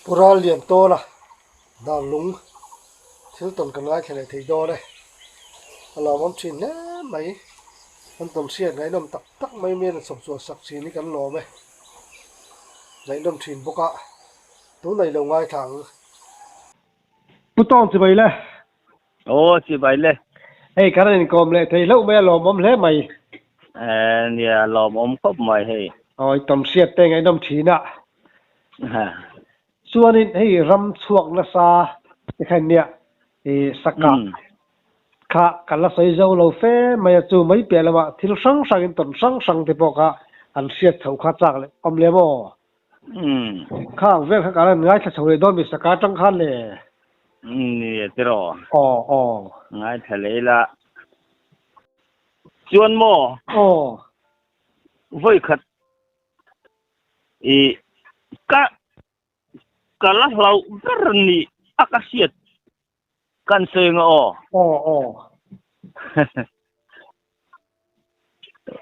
pura liam to la da lung thil ton kan ngai thele thei do le ala mom chin ne mai an tom siat ngai nom tak tak mai men som so sak chi ni kan lo me ngai nom chin boka tu nei lo ngai thang putong chi bai le ô chị vậy lên hey karan kom le thei lo me lo mom le mai nhà lò ống khóc mày hay oi tom siat te ngai nom thina ha chuanin hei ram chuak na sa khan nia saka kha kala sei zo lo fe mai chu mai pe lama thil sang sang in ton sang sang te poka an siat thau kha chak le om le mo kha ve kha kala ngai tha chhoi don mi saka tang khan le nè thế rồi o ngay thề là chuan mò với khát ý cả cả lá lau rất nị akasiat kan seng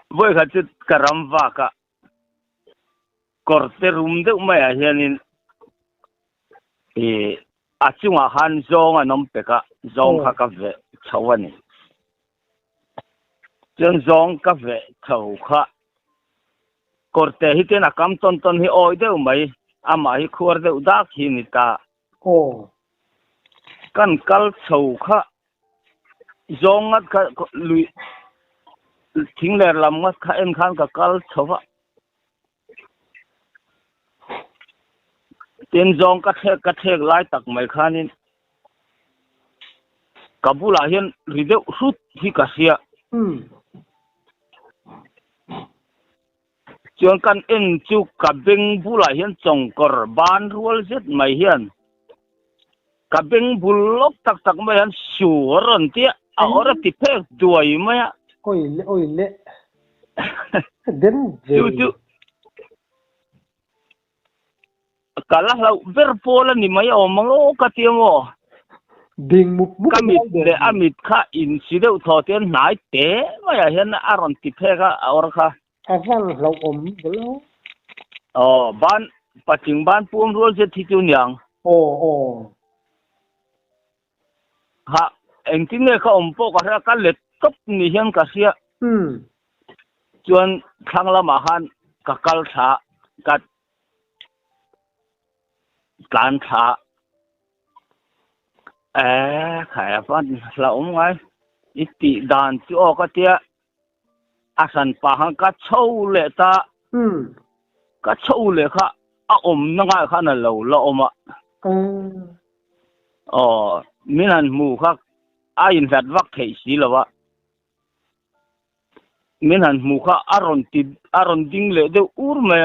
với khát chút karam vaka korte room de mày hianin ý chung han zong anom peka zong ka ve chawani chân zong ka ve chaw kha korte hi ten akam ton ton hi oi de mai ama hi khur de udak hi ni ta kan kal chaw kha zong ngat kha lui thing le lam ngat kha en khan ka kal chawa tiền zong cắt thek lai tak mai khanin kabula hian rideu sut hi kasia chuan kan en chu kabeng bula hian chongkor ban rual zet mai hian kabeng bulok tak tak mai hian suron tia a ora ti phek duai mai oi le den chu kala lau verpola ni mai omango katiamo ding muk kamit le amit kha in sideu thoten nai te maya hian aron ti pheka or kha avan lau bolo ban pating ban pum rol je thi chu nyang ha engtine kha ompo ka let top ni hian ka sia chuan thanglama han ka kal tha ka can thả khai văn là ông ấy ít tỷ đàn chỗ cái tia asan pa hang ka chou le ta ka chou le kha na nga kha na lo oma minan mu kha in vat vak thei si lawa minan mu kha aron ding le de ur me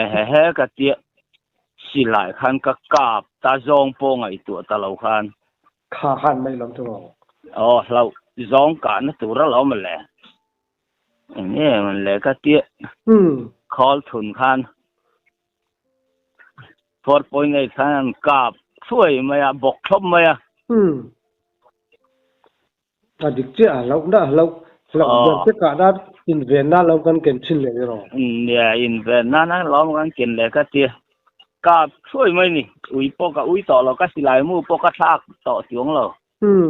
he ka tia si lại khan ka kap ta zong po ngai tu ta lo khan khan mai lam tu lo zong ka na tu ra lo ma le nè man le ka tia call thun khan 4.8 khan kap suai maya bok thop maya ta dik che a lo de ka da in ven na lo kan ken chin le ro nè in ven na lo kan ken le ka tia kaช่วยไหมนี่อุ้ยต่อเราก็สิลายมูปกทากต่อเสียงเรา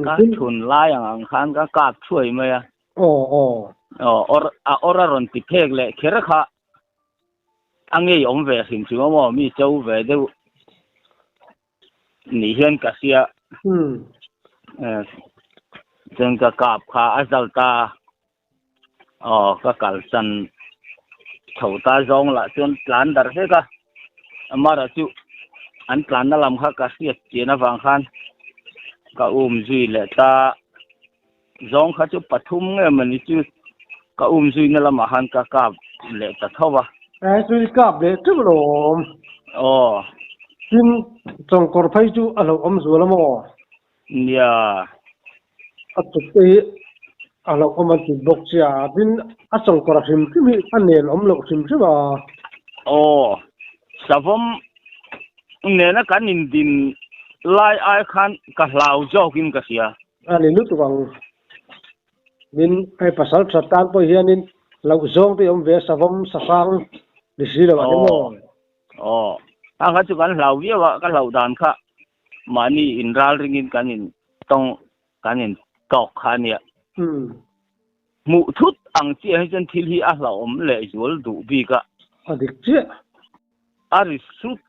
ก็ชุนลายอย่างคันก็กาช่วยไหมอ่ะอรรอนติเพกเลยเคระค่ะอันนี้ยอมเวสินชัวว่ามีเจ้าเวเดียวนี่เห็นก็เสียจึงก็กาบค่ะอาจารย์ตาก็กัลสันเท่าตาจงละจนหลานดาร์เสกamara chu an plan na lam kha ka siat che na wang khan ka zui le ta zong kha chu pathum nge mani chu ka zui na lam han ka le ta thowa zui kap le chu lo tin chong kor phai chu alo zu la mo ya atu te alo ti bok cha tin a chong kor him ki mi anel lo him chu ba savom nena kan din lai ai khan ka hlau jokin ka sia ani lu tuang min ai pasal tratan po hianin lau zong te ve savom sasang di si lo mo ang ka chu kan hlau via wa ka hlau dan kha mani in ral ringin kanin tong kanin tok khania mu thut ang chi hai chen thil hi a hlau om le zul du bi ka adik che ari sut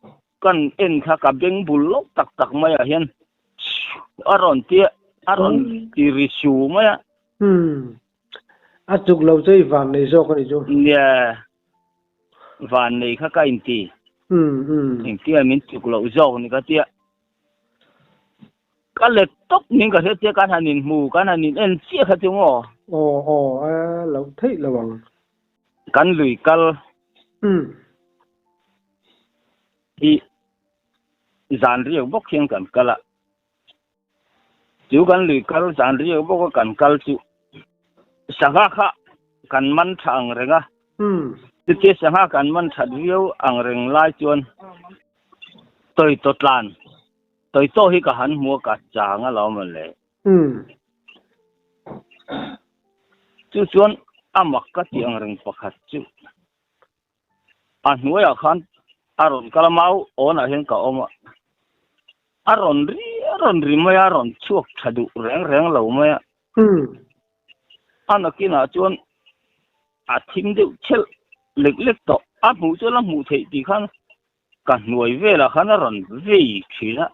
kan en kha ka beng bul lok tak tak mai a hian aron ti ri su mai a chuk lo chei van nei zo kan jo nia van nei kha ka in ti in ti a min chuk lo zo ni ka tia ka le tok ning ka he kan hanin mu kan hanin en chia kha chu ngo a lo thei lawang kan lui kal i zan riêng bốc khiêng cần kala chú kan lui kal zan riêng bốc kan kal chu sanga kha kan man thang renga ti sanga kan man that riu ang reng lai chuan toi to tlan toi to hi ka han mua ka changa lo ma le chu chuan amak ka tiang reng pakhat chu a hnuaya khan aron kalamau ona hen ka oma aron ri maya aron chuak thadu reng lo maya anakina chuan a thim deuh chel lek to a mu chu la mu thei ti khan ka hnuai vela khan aron vei thila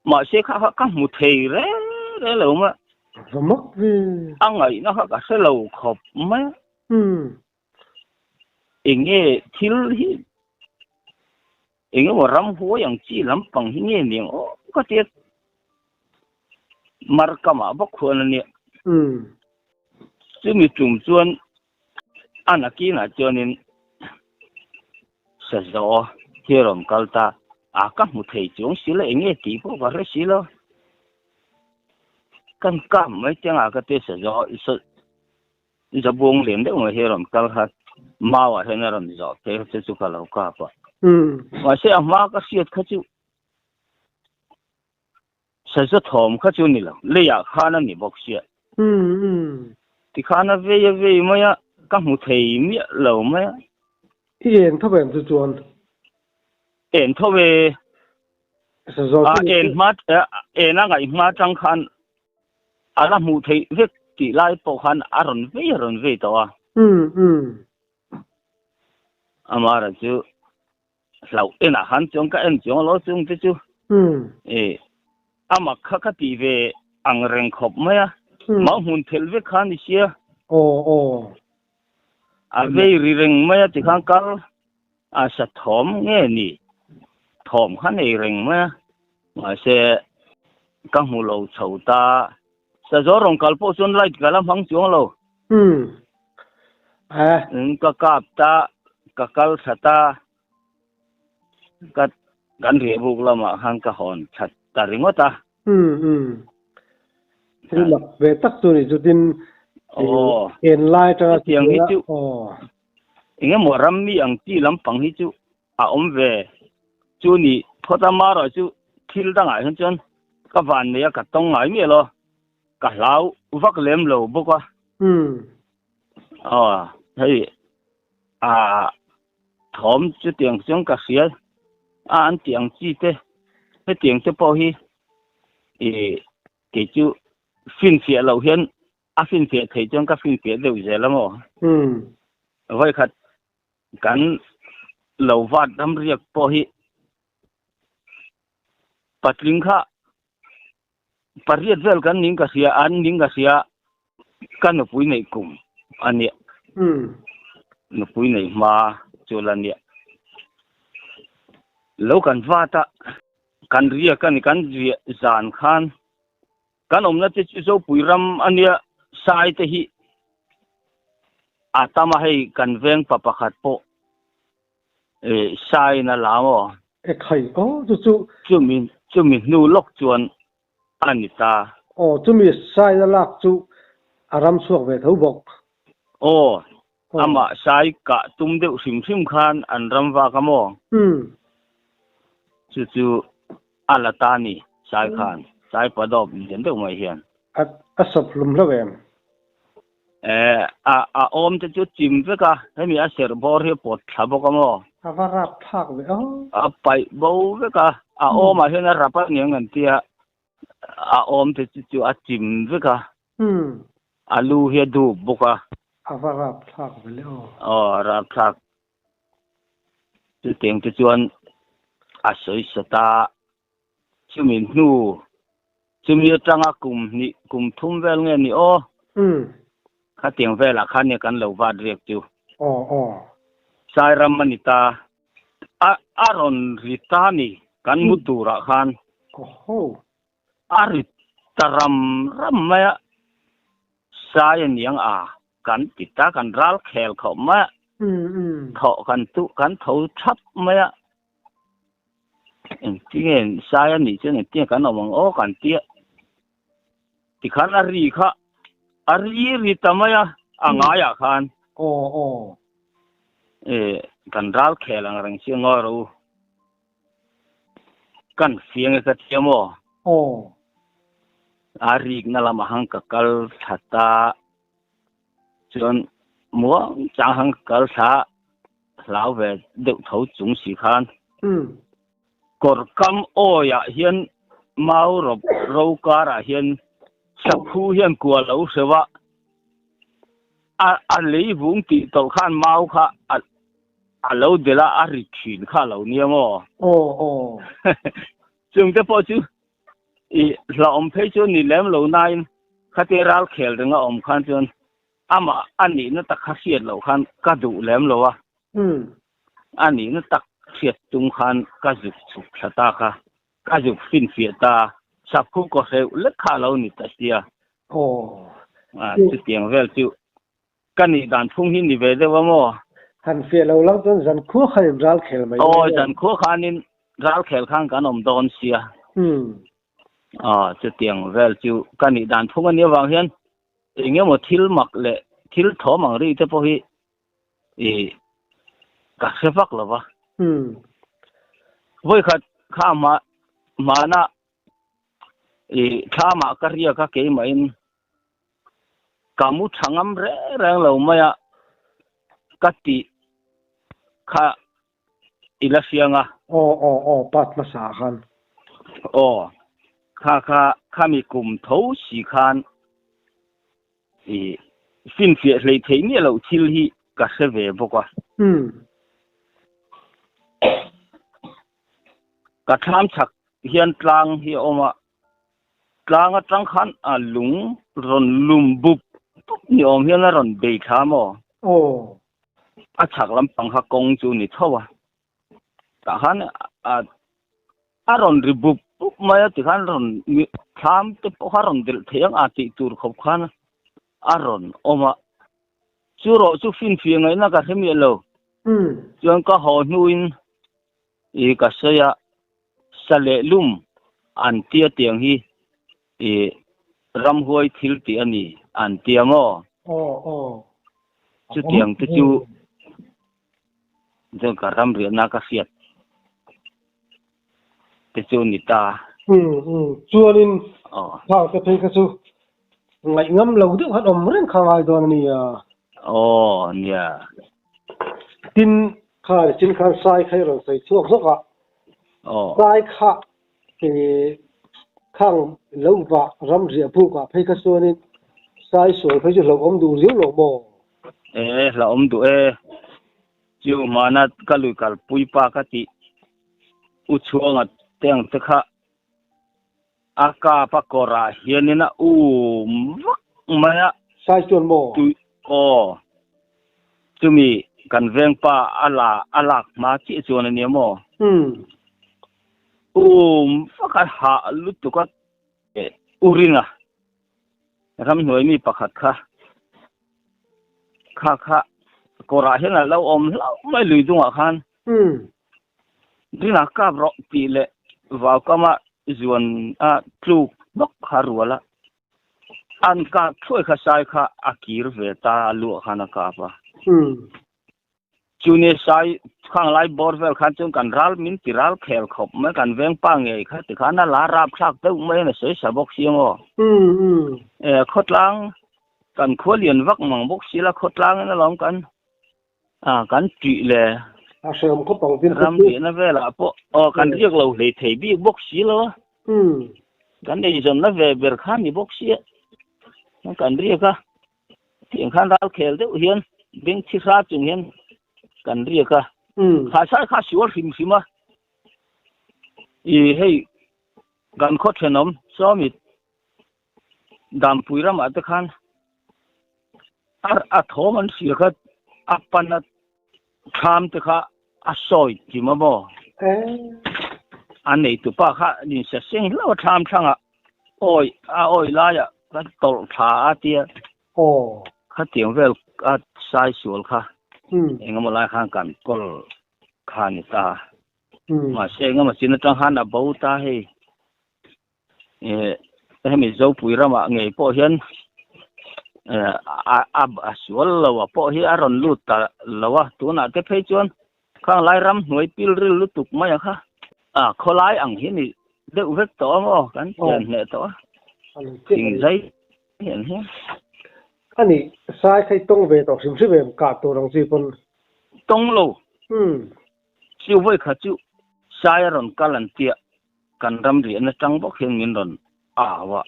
ma se kha ka mu thei re lo ma mak vi angai na ka se lo khop ma enge thil hi enge ram ho yang chi lam pang hi nge ning o ka te mar kama ba khon ni chu mi tum chuan anakina chuanin sa zo hirom kalta a ka mu thei chung sila enge ti po ba re sila kan kam mai changa ka te sa zo sa bong len de ngo hirom kal ha mawa henaram zo te chu ka lo ka pa wa se ama ka siat kha chu sa zo thom kha chu ni lo le ya khana ni bok sia ti khana ve maya ka mu thei mi lo maya yen tho ben chu chuan en tho ve sa zo en mat en a ngai ma chang khan ala mu thei ve ti lai po khan aron ve to a amara chu lau ena han chong ka en chong lo chung te chu ama kha kha ti ve ang reng khop maya ma hun thel ve khan sia a ve ri reng maya ti khan kal a sa thom nge ni thom khan ei reng maya ma se ka mu lo chho ta sa zo rong kal po chun light kalam hang chong lo ka kap ta ka kal thata ka gan re buk lama hang ka hon that ta ringota thì mặc về tắc tu này chú tin en lai ta tiang hi chu inge mo ram mi ang ti lam pang hi chu a om ve chu ni phota ma ro chu thil dang ai han chon ka van ne ka tong ngai mi lo ka lau vak lem lo bo ka hei thom chu tiang chung ka sia an tiang chi te he tiang te po hi ke chu fin fia lo hian a fin fia thei chung ka fin fia deuh ze lamo vai khat kan lo wat dam riak po hi patling kha pariat vel kan ning ka sia kan no pui nei kum ania no pui nei ma chulania lo kan vata kan ria kan ria zan khan kan omna te chu zo puiram ania sai te hi atama hei kan veng papakhat po sai na lamo khai chu min nu lok chuan anita chu mi sai na lak chu aram suak ve tho bok ama sai ka tum deuh sim khan an ramwa kamo chu alatani sai khan sai padop jen deuh mai hian asap lum hlawem ôm cho chút chìm với cả hay mi sẽ bỏ hi bột thà bốc mà và rap thạc vậy phải bầu với cả ôm mà hiện在rap những ngân tia ôm cho chút chìm với cả alu hi du bốc và rap thạc vậy rap thạc chút tiếng chút chuan sợi ta chú mình nu chú mình trang cùng thum về nghe ni khá tiếng về là khá nhiều căn lầu vạt riêng chú sai ram manita aron rita ni kan mutu ra khan arita ram maya sai niang kan kita kan ral khel khom ma thọ kan thấu thấp maya tiếng sai ni chứ này tiếng kan ông ô kan tiếng thì khan ari kha ari rita maya angaya khan kan ral khelang rang si ngoru kan fiang ka tiamo ari na la mahang ka kal thata chon mo chang hang kal tha lao về đậu thấu chúng sĩ khan cor cam oya hian mau rob ro kara hian saphu hian kwa lo sewa lấy vung ti tol khan mau kha alo de la ari thin kha lo niamo chung te po chu la om phe chu ni lem lo nine khateral khel renga om khan chun ama ani na ta khasiat lo khan ka du lem lo wa ani na tak khiat tung khan ka juk chuk thata kha ka juk fin fiata saphu ko he le kha lo ni ta sia chu tiang vel chu kan ni dan phung hin ni ve de wa mo han fe lo lang ton zan khu khaim ral khel mai zan khu khanin ral khel khang kan om don sia chu tiang vel chu kan ni dan phung ani wang hian inge mo thil mak le thil tho mang ri te po hi ka se vak lo wa voi khat kha ma na tha ma ka ria ka ke ma in kamu thangam re rang lo maya kati kha ila sianga pat ma sa khan kha mi kum tho si khan fin fie le thei ni lo thil hi ka se ve boka ka tham chak hian tlang hi oma tlang atang khan lung ron lum bup ni om hian ron be tha mo chak lam pang kha kong chu ni thowa ta han ron ri bup maya ti khan ron tham te po ron dil theng ti tur khop khan ron oma churo chu fin fi ngai na ka hemi lo chuan ka ho nuin ka saya sale lum an tia tiang hi ram huai thil ti ani an tia mo chu tiang te chu jeng ka ram ri na ka fiat te chu ni ta chuanin thao te thei ka chu ngai ngam lo de hat om ren khangai don ni nia tin khan sai khai ron sai chuak zoka sai kha khang lo wa ram ria pu ka phei ka chuanin sai soi phei chu lo om du riu lo mo la om du chiu mana kalu kal pui pa ka ti u chuanga teng te kha aka pa kora hianina maya sai chuan mo chumi kan veng pa alak ma chi chuan ani mo fakat ha lutu ka urina ram noi mi pakhat kha kora hian lo om lo mai lui dunga khan rina ka ro ti le wa kama zuan tlu nok harwala an ka thoi kha sai kha akir ve ta lu khana ka pa chune sai khang lai borvel khan chung kan ral min tiral khel khop me kan veng pa nge kha ti khana la rap thak te me na sei sabok siango khotlang กันขวเลียนวักมังบกศิละขดล้างนั่นล้อมกันกันจีเลยเสริมเขาปองเป็นรำเดียนะเวลาพอกันเรียกเราเลยเทบีบกศิแล้วกันในจนนะเวเบอร์ขันนี่บกศินั่นกันเรียกเพียงขันรักเคลเดียวเห็นเบ่งที่ราจึงเห็นกันเรียกข้าใช้ข้าสิวหิมสิมาให้กันขดขนมซ้อมิดดำปุยรำอัตคันโถมันเสียก็ปันทำแต่ข้าซอยจิมาบ่อันนี้ตัวป้าข้านี่เสียงแล้วทำช่างโอ้ยลายก็ตกขาเตี้ยข้าเตียงเวลสายสวนค่ะเองก็มาไล่ข้างกันก็ข้านี่ตามาเสียงก็มาสินจังหันบ่าวตาให้มีเจ้าปุยรำไงพอเห็นสวนเราว่าพอเห็นอารมณ์ลุดตาเราว่าตัวน่ะจะไปจวนข้างไล่รำหน่วยปิลริลุตุกไหมค่ะเขาไล่อังเห็นนี่เด็กเวกตัวมั้งกันเห็นเนี่ยตัวจริงใจเห็นเหรออันนี้สายใครต้องเวทออกสิบเวมกาตัวรังสีปนต้องโลชิวไว้ข้าจู่สายรอนกัลันเตียกันรำเรียนจังบอกเห็นมินรอนวะ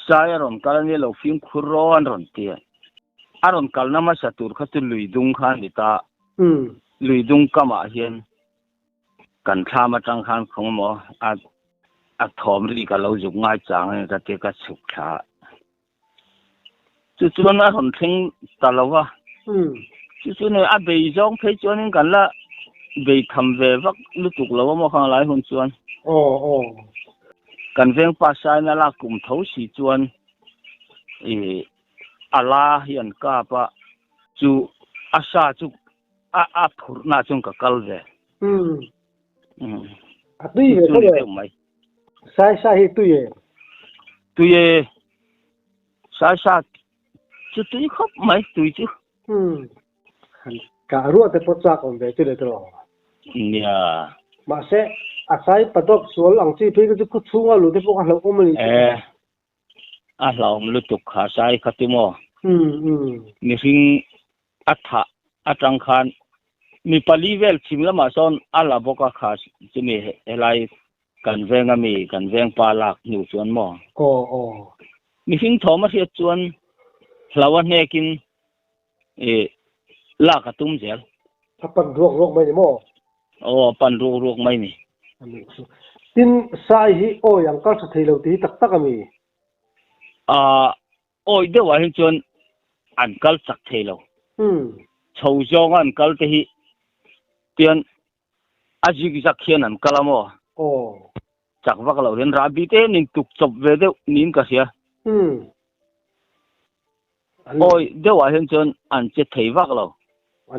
สายรอนกัลันเนี่ยเราฟิล์มคุรอนรอนเตียรอนกัลน้ำมาสัตุรข้าตุลุยดุงขันดิตาลุยดุงกามาเห็นกันทามาจังขันของหมอทอมรีกับเราจุกง่ายจังเนี่ยจะเทกัสุขะจู่ๆนะคนทิ้งตลอดว่าจู่ๆเนี่ยเบยจงเพจวนกันละเบยทำเววักลุตุกเราว่ามาข้างหลายคนชวนกันเวงภาษาเนี่ยละกลุ่มเท้าสีชวนลาเฮียนกาปะจู่อาชาจู่พูดน่าจงกับกัลเวตุยเท่าไหร่สายตุยสายตุยครับไม่ตุยจู่การัวแต่พอจากคนเดียวเลยตลอดเนี่ยมาเสอาศัยประดบสวนหลังที่พี่ก็จะคุดชุ่งว่าหลุดที่พวกเราก็ไม่รู้เราไม่รู้จุกขาใช้ขัดที่มอมีสิ่งจังคันมีปลีเวลชิมแล้วมาซ้อนลาบอกขาจะมีอะไรกันเวงมีกันเวงปลาหลักอยู่ส่วนมอมีสิ่งทอมาเสียส่วนเราวันนี้กินลากกระตุ้มเสียถ้าปั่นรวกไม่ได้มั้งปั่นรวกไม่นี่ทินสายฮียังก็จะเที่ยวที่ตักมีเดี๋ยวว่าเห็นจนอันก็สักเที่ยวชาวจงอันก็ที่เปลี่ยนอาจิกิจักเขียนอันก็ละมั้งจากว่าเราเห็นราบีเต้นินตุกจบเวเดนินก็เสียเดี๋ยวว่าเห็นจนอันจะเที่ยวว่าเรา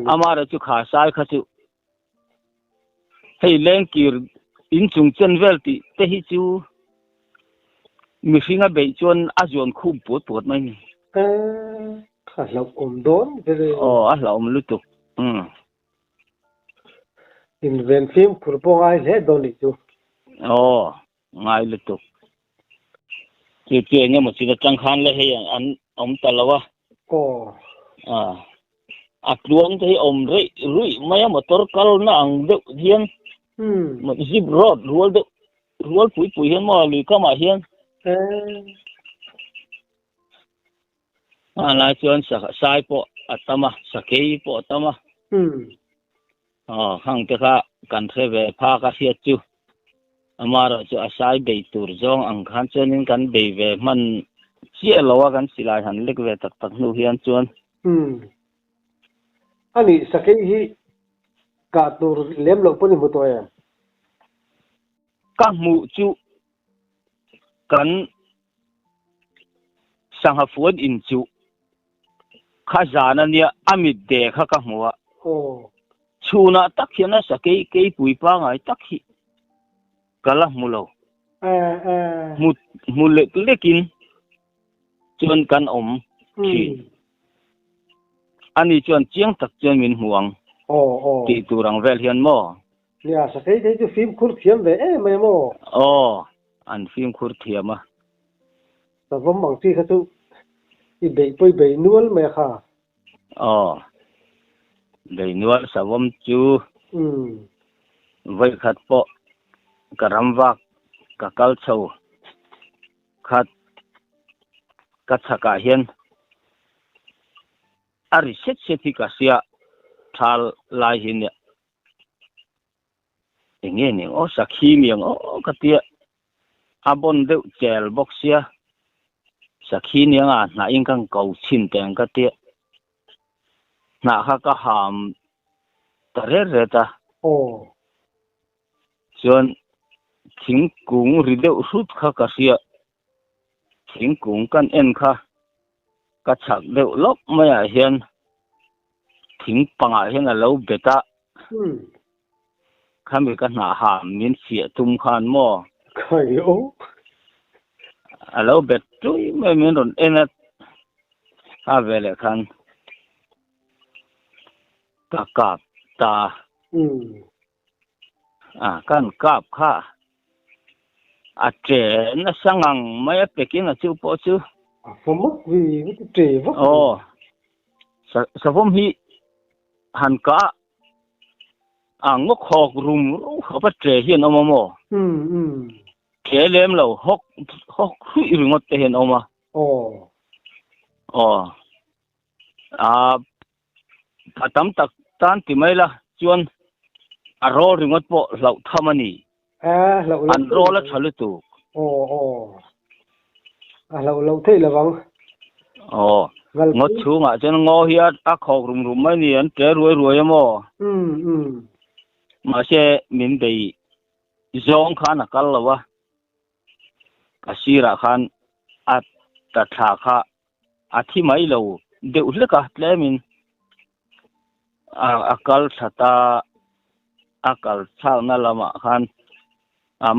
อามาเราจะขาสายขาจู่ให้เล่นกีร์อินจุงเจนเวลติเตหิจูมีสิ่งอะไรจนอาจวนคุ้มปวดไหมนี่ข้าเราอมโดนเลยเราไม่รู้ตุกอินเวนฟิล์มผู้ปกครองให้โดนอีกจูง่ายเลยตุกเกี่ยวเนี่ยมันสิจะจังคันเลยให้อันตลอดวะลวงที่รุ่ยไม่มาตัวกัลน่ะอังเดียวเฮียนมันซิบรอดรัวปุ๋ยเห็นมาหรือก็มาเฮียนอะไรชวนสายปอตมาสเกยปอตมาข้างเจ้ากันเทเวพากัเสียจูมาเราจะสายเบยตูร์จงอังคันชวนกันเบยเวมันเชี่ยเราว่ากันสิลายหันเล็กเวตักนู่เฮียนชวนอันนี้สเกยฮีกาตูร์เลี้ยมลงปุ่นมุตัวเองก็มูจูกันสังหารอินจูข้าจานันเนี่ยอามิดเดะข้าก็มัวชูน่ะตักเขียนน่ะสเกยปุยป้าไงตักขีก็ละมูโลมูเล็กินจนกันขีอันนี้จนเจียงตักจนมินห่วงตีตูรังเวลเฮียนโม่เนี่ยสักทีที่ฟิล์มคุรเทียมเลยไม่โม่อันฟิล์มคุรเทียมแต่ผมบางทีเขา i be poi be nual me kha be nual savom chu vai khat po karamwa ka kal chho khat ka chaka hian ari set ka sia thal lai hin ya nghe nè ó sakhi miệng ó cái tia abon đeo chèl bốc xia sakhi nè na in kang cầu xin tiền cái tia na ha ka ham tare ta chuan thing kung ri deuh hrut kha ka sia thing kung kan en kha ka chak deuh lok maya hian thing panga hian a lo beta khami ka na ha min sia tum khan mo khayo alo bet tui me min ron enat ha vele khan ka kap ta kan kap kha a tre na sangang mai pekin a chu po chu phomok vi cái tre vóc sa phom hi han ka ngok hok rum kha pa tre hian omo tre lem lo hok hui ringot te hian oma patam tak tan ti mai la chuan a ro ringot po lo thamani lo an ro la chalu tu lo thei la wang ngot chu nga chen ngo hiat a khok rum mai ni an tre ruai mo ma se min dei zong khan a kal lawa kasira khan at ta tha kha a thi mai lo deuh hleka tlemin akal thata akal thal na lama khan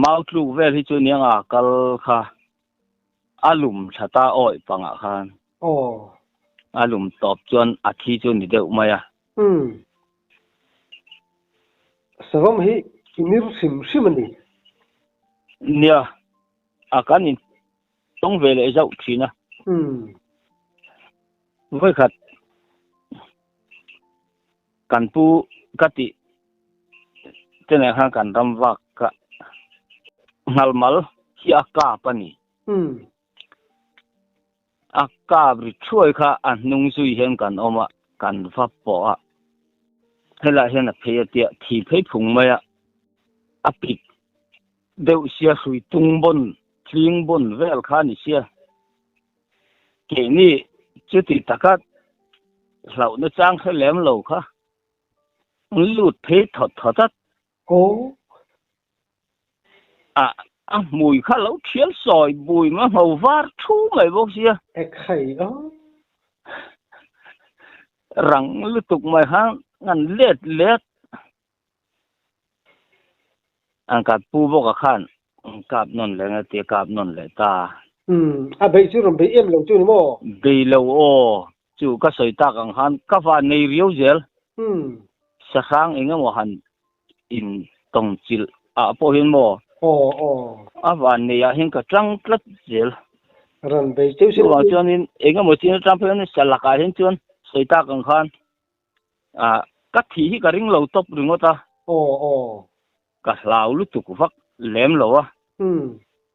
mau tlu vel hi chu niang akal kha alum thata oi panga khan alum top chuan a thi chu ni deuh maya savam hi inir simani nia akanin tong vele zau thina voi khat kanpu kati tene kha kan ram wak ka ngalmal hi aka pani aka bri chuai kha an nung sui hen kan oma kan fa po a hela hen a phei tia thi phei phung maya apik deuh sia hrui tung bon tling bon vel kha ni sia ke ni chuti takat hlau na chang kha lem lo kha lut phei thot mùi khá lâu thiến sỏi bùi mà màu vát thu mày bốc xia khay đó răng lưu tục mày hang ngăn lết anh cặp pu bốc khan cặp non lệ tiệt cặp non lệ ta bây chú rồi bây em lâu chú nữa bây lâu chú cái sợi ta càng han cái van này riêu gel sa sang anh em han in tông chil po hin mo van này hin cái trăng rất gel rồi bây chú chú bảo cho nên anh em một chuyện trăng phải nên sa lạc hin chuan sợi ta càng han cái thi cái ring lâu top ring ta cái lao lúc tục vắt lém lâu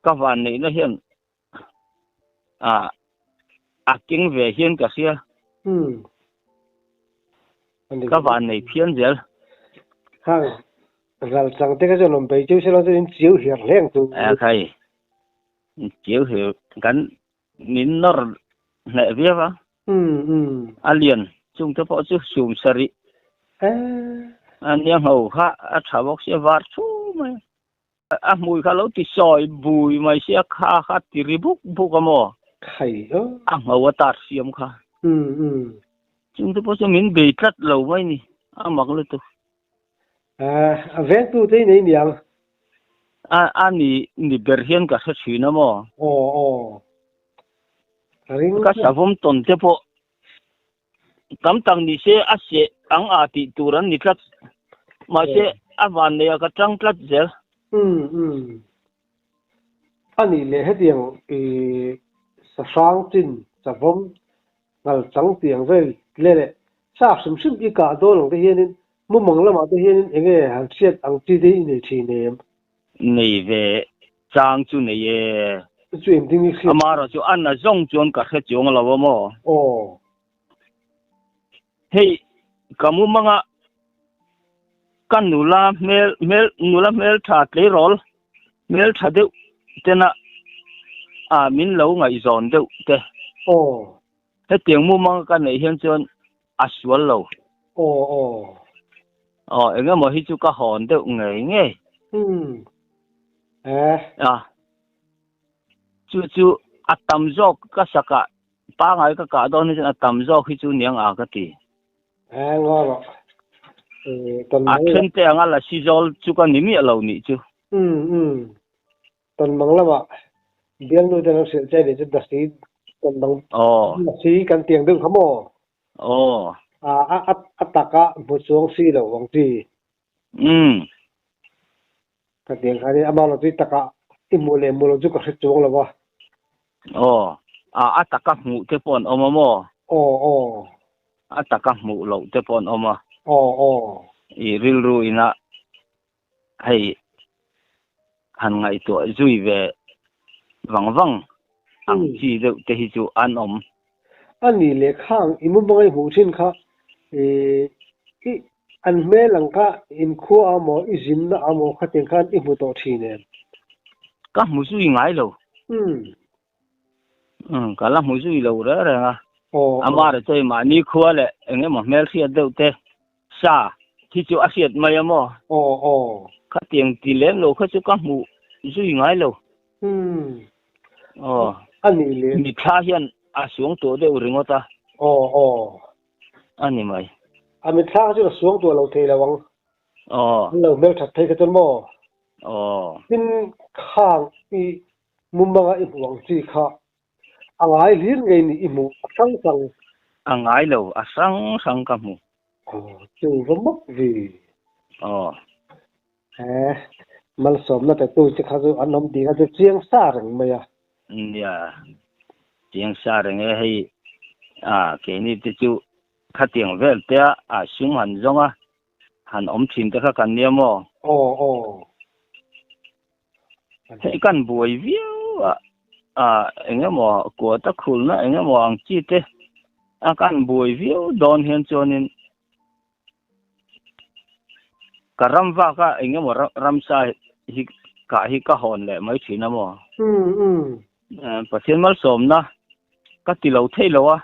cái van này nó hiện kinh về hiện cái xia cái van này phiền dễ ha rồi chẳng thế cái chỗ làm bây chú sẽ nói đến chiếu hiện lên tu khay chiếu hiện gắn nín nó nè viết á alien chúng ta bỏ chút sum sari anh em hầu ha thảo bốc sẽ vắt chú mày mùi khá lâu thì sỏi bùi mày sẽ khá thì ribuk buk mo khay đó hầu tạt xiêm khá chúng ta bỏ cho mình bị cắt lâu mấy nè mặc lên tu ven tu thế này nhỉ ni berhian ka sa china mo ring ka sa vom ton te po tam tang ni se a se ang ti turan ni tlat ma se avan ne ka tang tlat zel anh le hết tiếng sa sang tin sa vom ngal chang tiang vel le sa sim sim ki ka do long te hianin mu mang lama te hianin enge han siat ang ti de ni thi nem nei về trang chu nei ye chu em ding khi amara chu an na zong chuan ka khe chung lo mo o hei kamu manga kan nula mel tha tle rol mel tha deuh tena a min lo ngai zon deuh te o he tiang mu manga kan nei hian chuan a sual lo o enga mo hi chu ka hon deuh ngei nge chu atam jok ka saka pa ngai ka don ni atam jok hi chu niang a ka ti ngoro ton a then te anga la si jol chu ka ni mi lo ni chu ton mang lama biang nu dang se chai de da si ton bang si kan tiang deuh khamo ataka bu chuang si lo wang ti ka tiang khari amalo ti taka imule mulo chu ka se chuang lo wa ataka mu te pon omo ataka mu lo te pon oma i ril ru ina hei han ngai to zui ve wang ang chi de te hi chu an om ani le khang imu bangai hu thin kha i an me lang ka in khu amo izin na amo khaten khan i mu to thine ka mu zui ngai lo ka la mu zui lo ra nga amara chei ma ni khua le enge mo mel sia deuh te sa thi chu a siat mai amo ka tiang ti lem lo kha chu ka mu zui ngai lo ani le mi tha hian a suang to de ringota ani mai ami tha chu suang to lo thei lawang lo mel that thei ka chon mo tin khang i mumanga i buang chi kha angai lir ngei ni i mu sang angai lo a sang ka mu chu romak vi mal som na ta tu chi kha chu anom di ga chu chiang sa rang mai ya chiang sa rang e hei ke ni ti chu kha tiang vel te a sum han zonga han om thin te kha kan ni mo hei kan buai viu enge mo ko ta khul na enge mo ang chi te kan buai viu don hian chonin karam va ka enge mo ram sa hi ka hon le mai thina mo pathian mal som na ka ti lo thei lo a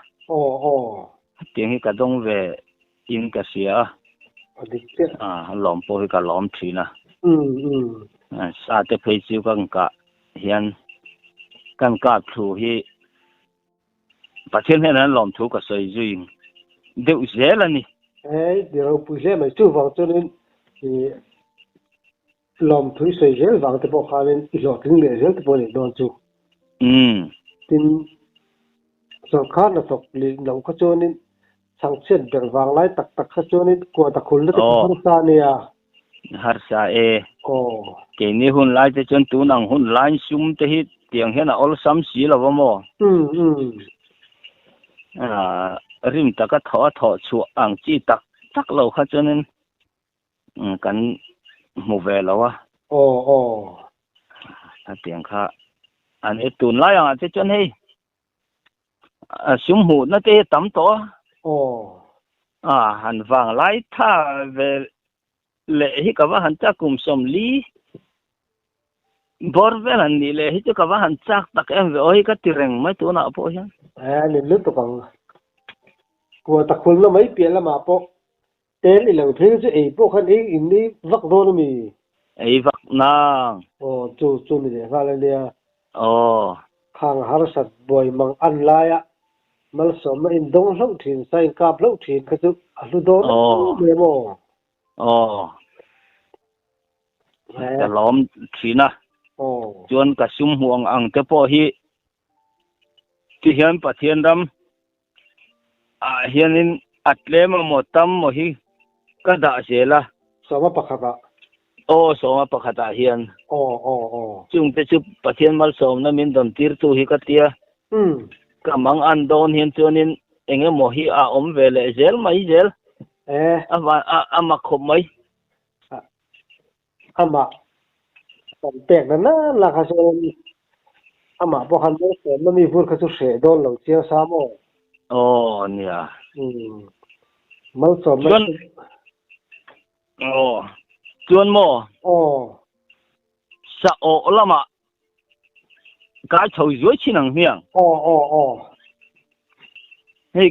tiang hi ka dong ve in ka sia lom po hi ka lom thina sa te phei chu ka hian kan ka thu hi pathian hian lom thu ka soi zui deuh zel ani deuh pu zel mai chu wang chonin lom thui soi zel wang te po khanin i lo ting le zel te po le don chu tin sarkar na tok li lo kha chonin sanction ber wang lai tak kha chonin ko ta khul na te ko sa ne ya har sa ke ni hun lai te chon tu nang hun lai sum te hi tiang hian a ol sam si lo mo rim taka tho chu ang chi tak lo kha chonin kan mu ve lo a tiang kha an e tun lai ang te chon hei sum hu na te tam to han wang lai tha ve le hi ka wa han cha kum som li bor vel han ni le hi chu ka wa han chak tak em ve oi ka tireng mai tu na po hian ni lu to bang ko ta khul na mai pe la ma po tel i lo thei chu e po khan in ni vak do na mi ei vak na chu ni le ha le ya khang har sat boy mang an la ya mal som ma in dong lo thin sai kap lo thin ka chu alu do le mo ta lom thina chuan ka sum huang ang te po hi ti hian pathian ram hianin atlema motam mo hi ka da sela soma pakhata soma pakhata hian chung te chu pathian mal som na min dam tir tu hi ka tia ka mang an don hian chuanin enge mo hi a om ve le zel mai zel ama khop mai ama còn tiền đó là cái số ama bao hành đó nó mi vừa cái số xe đó là chia sao mà nia mới số mới chuan mo sa o lama cái chầu dưới chi năng miệng hey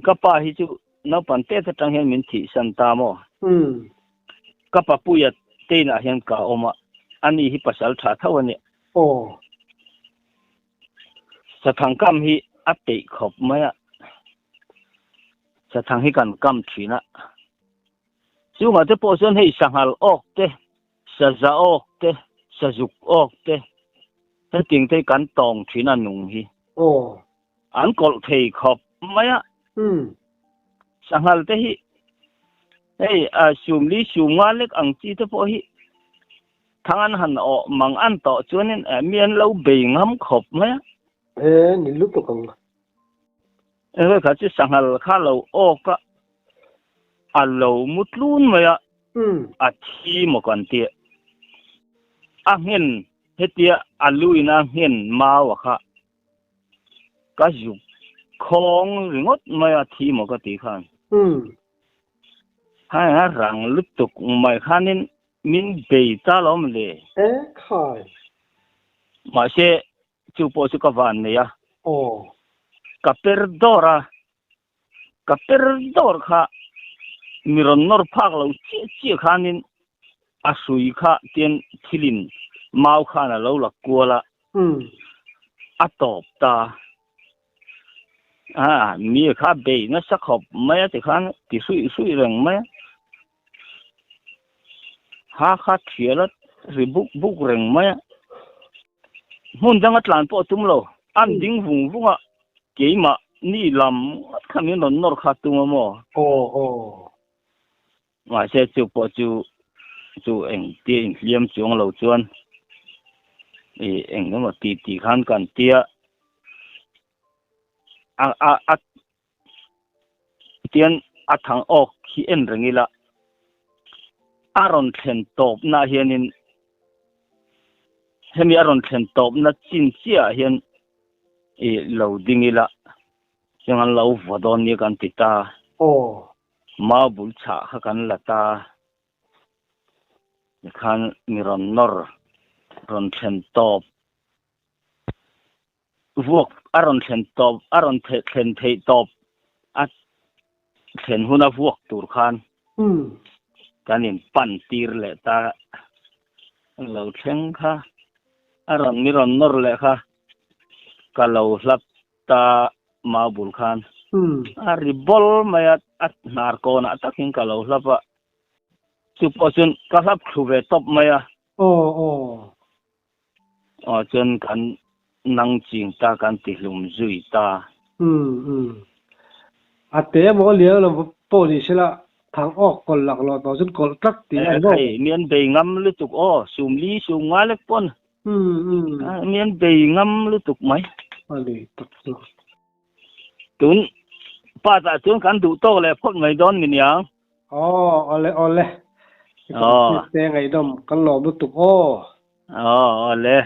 kapa hi chu nó pan te ta tang hian min thi san ta mo kapa puya te na hian ka oma ani hi pasal tha thawani sa thang kam hi ate khop maya sa thang hi kan kam thina chu ma te po son hei sanghal ok te sa za ok te sa juk ok te ta ting te kan tong thina nung hi an kol thei khop maya sanghal te hi hey sum li sum wa lek ang chi te po hi thangan han o mang an to chuanin mian lo be ngam khop maya ni lu to kang kha chi sanghal kha lo o ka alo mutlun maya a thi mo kan ti a hen hetia aluina hen ma wa kha ka ju khong ringot maya thi mo ka ti khan ha rang lutuk mai khanin min be ta lom le khai ma se chu po chu ka van ne ya ka perdor kha miron nor phak lo chi khanin a sui kha ten thilin mau khana lo la kuala a top ta mi kha be na sa khop mai te khan ti sui reng mai ha kha thiela ri buk reng mai hun dang atlan po tum lo an ding vunga keima ni lam khamin non nor kha tum mo ma se chu po chu eng ti liam chung lo chuan eng no ti khan kan tia a tian a thang ok hi en rengila aron thlen top na hianin hemi aron thlen top na chin chia hian lo dingila changan lo vodon ni kan tita ma bul cha kha kan lata khan miron nor ron thlen top vuok aron thlen top aron thlen thei top a thlen huna vuok tur khan kanin pan tir le ta lo theng kha aron miron nor le kha ka lo hlap ta ma bul khan ari bol maya at nar ko na takin ka lo hlapa chu posun ka hlap khuve top maya chen kan nang ching ta kan ti hlum zui ta ate mo liang lo police la thang ok kol lak lo to sun kol tak ti ai no mian be ngam lu tuk sum li sum nga lek pon mian be ngam lu tuk mai ali tak tun pa ta tun kan du to le phot mai don min yang ole te ngai dom kan lo lu tuk ole